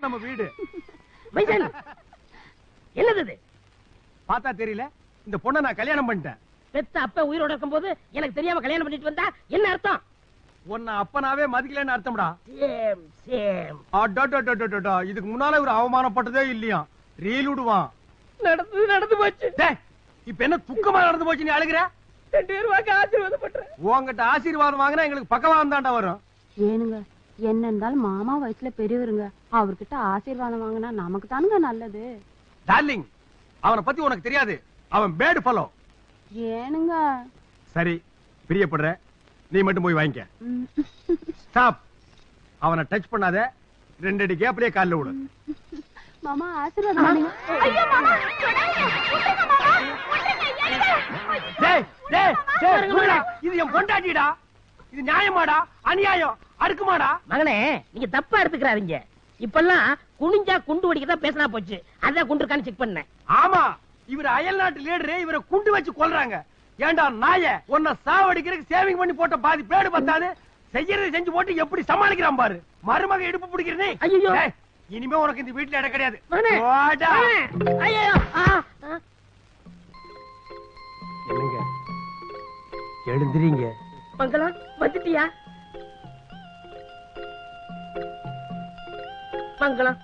நம்ம வீடு. என்னது பார்த்தா தெரியல, இந்த பொண்ணை நான் கல்யாணம் பண்ணிட்டேன். பெத்த அப்ப உயிரோட இருக்கும் போது எனக்கு தெரியாம கல்யாணம் பண்ணிட்டு வந்தா என்ன அர்த்தம்? உன்னை அப்பனாவே மதிக்கலன்னு அர்த்தம்டா. Same same. இதுக்கு முன்னால ஒரு அவமானப்பட்டதே இல்லையா? ரீல் விடுவான். நடந்து போச்சு. இப்ப என்ன துக்கமா நடந்து போச்சு? நீ அழுகிற? 2 ரூபாய்க்கு ஆசீர்வாதம் பண்றேன். உங்ககிட்ட ஆசீர்வாதம் வாங்கினா எங்களுக்கு பக்கவாதம் தாண்டா வரும். ஏனுங்க, என்ன இருந்தாலும் மாமா வயசுல பெரியவருங்க, அவர்கிட்ட ஆசீர்வாதம் வாங்கினா நமக்கு தானுங்க நல்லது. டார்லிங், அவனை பத்தி உனக்கு தெரியாது. அவன் பேட் ஃபெலோ. ஏனுங்க? சரி, பிரியப்படுற, நீ மட்டும் போய் வாங்கிக்க. ஸ்டாப். அவனை டச் பண்ணாத. 2 அடி கேப்லயே கால்ல விடு. மாமா ஆசீர்வாதம் பண்ணுங்க. ஐயோ மாமா, இது என் பொண்டாட்டிடா. இது நியாயமாடா அநியாயம் அடுக்குமாடா? மகனே, நீங்க தப்பா எடுத்துக்கிறாதீங்க. இப்பெல்லாம் குனிஞ்சா குண்டு வடிக்கதான் பேசினா போச்சு. அதான் குண்டு இருக்கான்னு செக் பண்ணேன். ஆமா, இவர் அயல் நாட்டு லீடரு. இவரை குண்டு வச்சு கொல்றாங்க. ஏண்டா நாய, உன்னை சாவடிக்கிறதுக்கு சேவிங் பண்ணி போட்ட பாதி பேடு பத்தாது. செய்யறது செஞ்சு போட்டு எப்படி சமாளிக்கிறான் பாரு. மருமக இடுப்பு பிடிக்கிறனே. ஐயோ, இனிமே உனக்கு இந்த வீட்டுல இடம் கிடையாது. என்னங்க எழுந்திரீங்க. மங்களம், வந்துட்டியா? மங்களம்